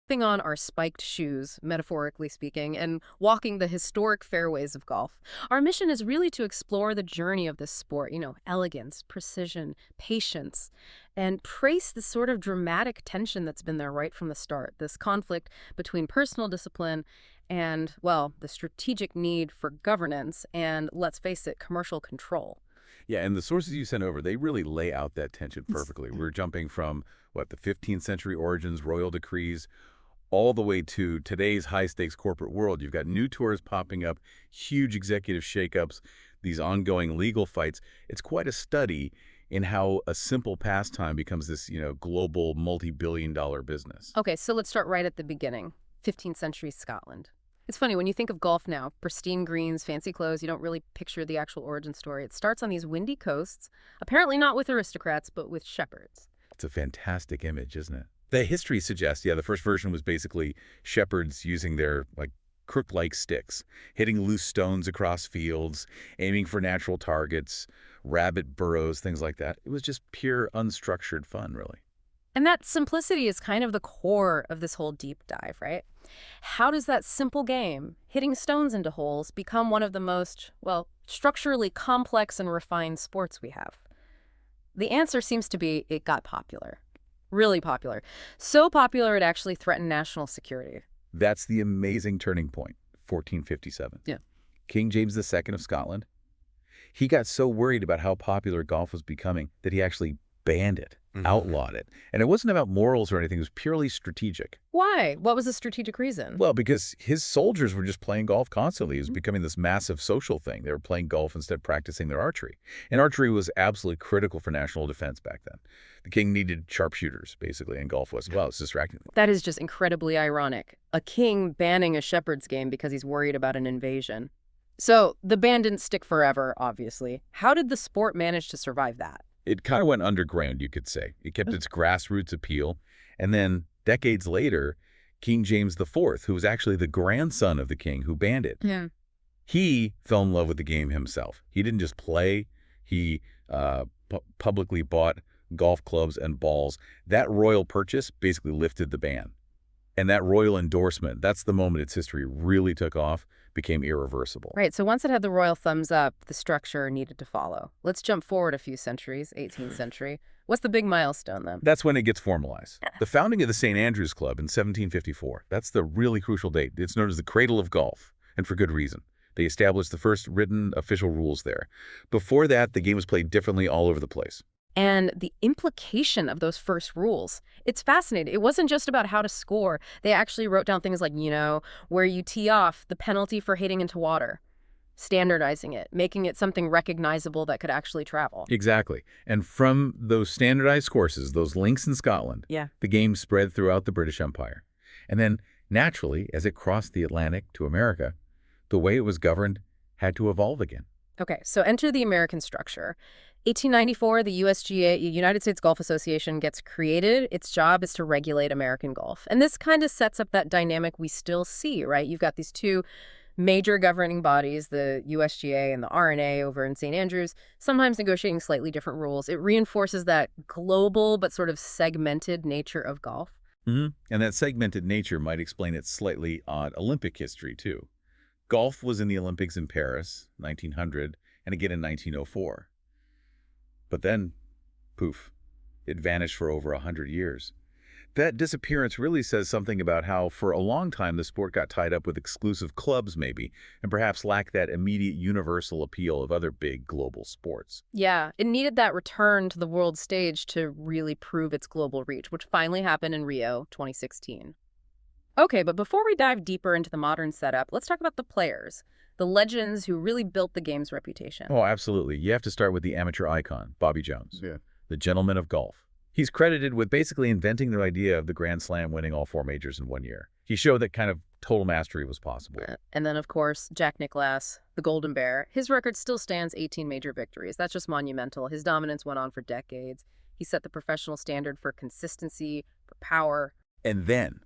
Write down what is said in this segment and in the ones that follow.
Putting on our spiked shoes, metaphorically speaking, and walking the historic fairways of golf. Our mission is really to explore the journey of this sport, elegance, precision, patience, and trace the sort of dramatic tension that's been there right from the start. This conflict between personal discipline and, well, the strategic need for governance and, let's face it, commercial control. Yeah, and the sources you sent over, they really lay out that tension perfectly. We're jumping from, what, the 15th century origins, royal decrees, all the way to today's high-stakes corporate world. You've got new tours popping up, huge executive shakeups, these ongoing legal fights. It's quite a study in how a simple pastime becomes this, global multi-billion-dollar business. Okay, so let's start right at the beginning. 15th century Scotland. It's funny, when you think of golf now, pristine greens, fancy clothes, you don't really picture the actual origin story. It starts on these windy coasts, apparently not with aristocrats, but with shepherds. It's a fantastic image, isn't it? The history suggests, yeah, the first version was basically shepherds using their, crook-like sticks, hitting loose stones across fields, aiming for natural targets, rabbit burrows, things like that. It was just pure, unstructured fun, really. And that simplicity is kind of the core of this whole deep dive, right? How does that simple game, hitting stones into holes, become one of the most, well, structurally complex and refined sports we have? The answer seems to be it got popular. Really popular. So popular it actually threatened national security. That's the amazing turning point, 1457. Yeah. King James II of Scotland, he got so worried about how popular golf was becoming that he actually banned it, outlawed it. And it wasn't about morals or anything. It was purely strategic. Why? What was the strategic reason? Well, because his soldiers were just playing golf constantly. It was becoming this massive social thing. They were playing golf instead of practicing their archery. And archery was absolutely critical for national defense back then. The king needed sharpshooters, basically, and golf was, well, it's distracting. That is just incredibly ironic. A king banning a shepherd's game because he's worried about an invasion. So the ban didn't stick forever, obviously. How did the sport manage to survive that? It kind of went underground, you could say. It kept its grassroots appeal. And then decades later, King James IV, who was actually the grandson of the king who banned it, Yeah. he fell in love with the game himself. He didn't just play. He publicly bought golf clubs and balls. That royal purchase basically lifted the ban. And that royal endorsement, that's the moment its history really took off, became irreversible. Right, so once it had the royal thumbs up, the structure needed to follow. Let's jump forward a few centuries, 18th century. What's the big milestone then? That's when it gets formalized. The founding of the St. Andrews Club in 1754, that's the really crucial date. It's known as the cradle of golf, and for good reason. They established the first written official rules there. Before that, the game was played differently all over the place. And the implication of those first rules. It's fascinating. It wasn't just about how to score. They actually wrote down things like, where you tee off, the penalty for hitting into water, standardizing it, making it something recognizable that could actually travel. Exactly. And from those standardized courses, those links in Scotland, Yeah. the game spread throughout the British Empire. And then, naturally, as it crossed the Atlantic to America, the way it was governed had to evolve again. Okay, so enter the American structure. 1894, the USGA, United States Golf Association, gets created. Its job is to regulate American golf. And this kind of sets up that dynamic we still see, right? You've got these two major governing bodies, the USGA and the R&A over in St. Andrews, sometimes negotiating slightly different rules. It reinforces that global but sort of segmented nature of golf. And that segmented nature might explain its slightly odd Olympic history, too. Golf was in the Olympics in Paris, 1900, and again in 1904. But then, poof, it vanished for over 100 years. That disappearance really says something about how, for a long time, the sport got tied up with exclusive clubs, maybe, and perhaps lacked that immediate universal appeal of other big global sports. Yeah, it needed that return to the world stage to really prove its global reach, which finally happened in Rio 2016. Okay, but before we dive deeper into the modern setup, let's talk about the players, the legends who really built the game's reputation. Oh, absolutely. You have to start with the amateur icon, Bobby Jones, the gentleman of golf. He's credited with basically inventing the idea of the Grand Slam winning all four majors in one year. He showed that kind of total mastery was possible. And then, of course, Jack Nicklaus, the Golden Bear. His record still stands 18 major victories. That's just monumental. His dominance went on for decades. He set the professional standard for consistency, for power. And then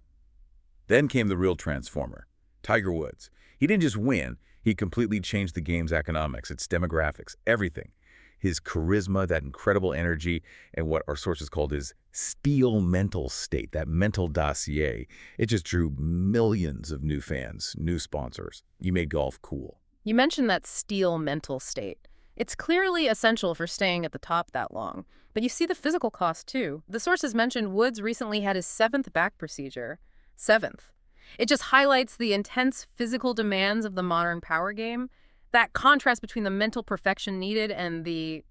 came the real transformer, Tiger Woods. He didn't just win, he completely changed the game's economics, its demographics, everything. His charisma, that incredible energy, and what our sources called his steel mental state, that mental dossier, it just drew millions of new fans, new sponsors. You made golf cool. You mentioned that steel mental state. It's clearly essential for staying at the top that long. But you see the physical cost, too. The sources mentioned Woods recently had his 7th back procedure. 7th. It just highlights the intense physical demands of the modern power game, that contrast between the mental perfection needed and the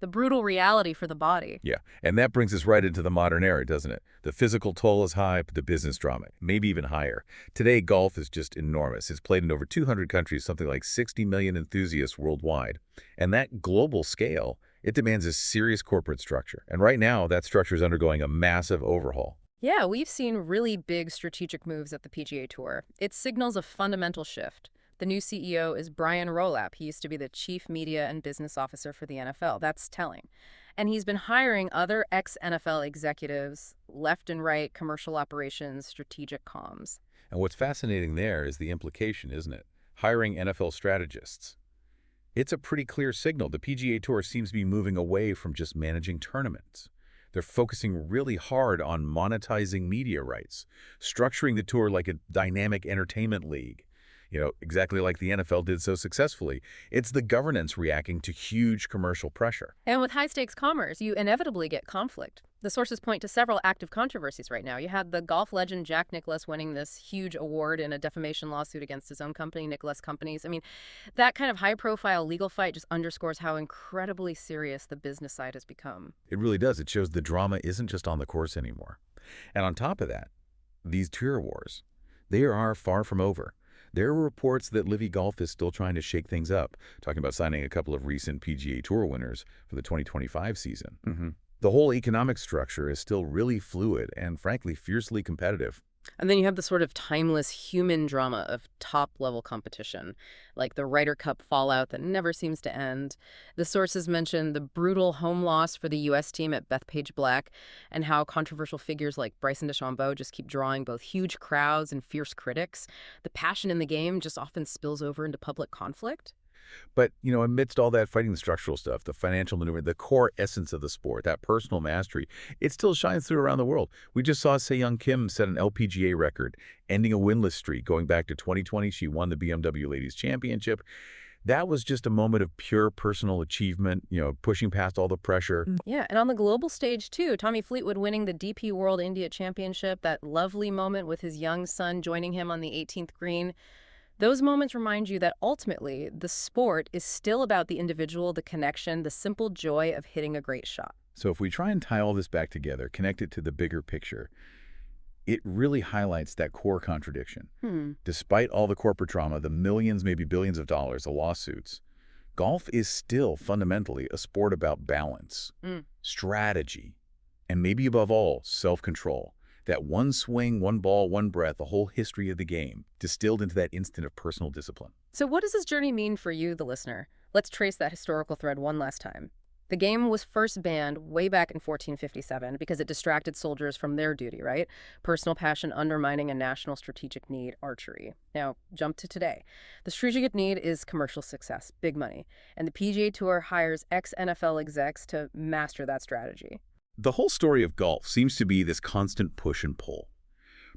brutal reality for the body. Yeah, and that brings us right into the modern era, doesn't it? The physical toll is high, but the business drama, maybe even higher. Today, golf is just enormous. It's played in over 200 countries, something like 60 million enthusiasts worldwide. And that global scale, it demands a serious corporate structure. And right now, that structure is undergoing a massive overhaul. Yeah, we've seen really big strategic moves at the PGA Tour. It signals a fundamental shift. The new CEO is Brian Rolapp. He used to be the chief media and business officer for the NFL. That's telling. And he's been hiring other ex-NFL executives, left and right, commercial operations, strategic comms. And what's fascinating there is the implication, isn't it? Hiring NFL strategists. It's a pretty clear signal. The PGA Tour seems to be moving away from just managing tournaments. They're focusing really hard on monetizing media rights, structuring the tour like a dynamic entertainment league. Exactly like the NFL did so successfully. It's the governance reacting to huge commercial pressure. And with high-stakes commerce, you inevitably get conflict. The sources point to several active controversies right now. You had the golf legend Jack Nicklaus winning this huge award in a defamation lawsuit against his own company, Nicklaus Companies. I mean, that kind of high-profile legal fight just underscores how incredibly serious the business side has become. It really does. It shows the drama isn't just on the course anymore. And on top of that, these tour wars, they are far from over. There are reports that Livy Golf is still trying to shake things up, talking about signing a couple of recent PGA Tour winners for the 2025 season. The whole economic structure is still really fluid and, frankly, fiercely competitive. And then you have the sort of timeless human drama of top-level competition, like the Ryder Cup fallout that never seems to end. The sources mention the brutal home loss for the U.S. team at Bethpage Black and how controversial figures like Bryson DeChambeau just keep drawing both huge crowds and fierce critics. The passion in the game just often spills over into public conflict. But, amidst all that fighting the structural stuff, the financial maneuver, the core essence of the sport, that personal mastery, it still shines through around the world. We just saw Se-Young Kim set an LPGA record, ending a winless streak. Going back to 2020, she won the BMW Ladies Championship. That was just a moment of pure personal achievement, pushing past all the pressure. Yeah, and on the global stage, too, Tommy Fleetwood winning the DP World India Championship, that lovely moment with his young son joining him on the 18th green. Those moments remind you that ultimately the sport is still about the individual, the connection, the simple joy of hitting a great shot. So if we try and tie all this back together, connect it to the bigger picture, it really highlights that core contradiction. Despite all the corporate drama, the millions, maybe billions of dollars, the lawsuits, golf is still fundamentally a sport about balance, strategy, and maybe above all, self-control. That one swing, one ball, one breath, the whole history of the game, distilled into that instant of personal discipline. So what does this journey mean for you, the listener? Let's trace that historical thread one last time. The game was first banned way back in 1457 because it distracted soldiers from their duty, right? Personal passion undermining a national strategic need, archery. Now, jump to today. The strategic need is commercial success, big money. And the PGA Tour hires ex-NFL execs to master that strategy. The whole story of golf seems to be this constant push and pull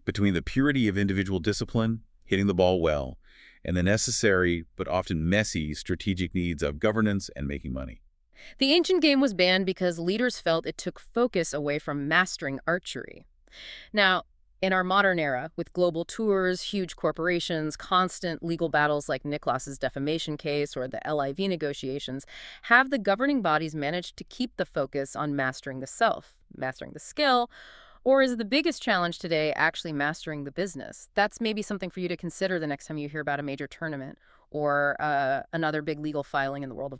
between the purity of individual discipline, hitting the ball well, and the necessary but often messy strategic needs of governance and making money. The ancient game was banned because leaders felt it took focus away from mastering archery. Now, in our modern era, with global tours, huge corporations, constant legal battles like Nicklaus's defamation case or the LIV negotiations, have the governing bodies managed to keep the focus on mastering the self, mastering the skill, or is the biggest challenge today actually mastering the business? That's maybe something for you to consider the next time you hear about a major tournament or another big legal filing in the world of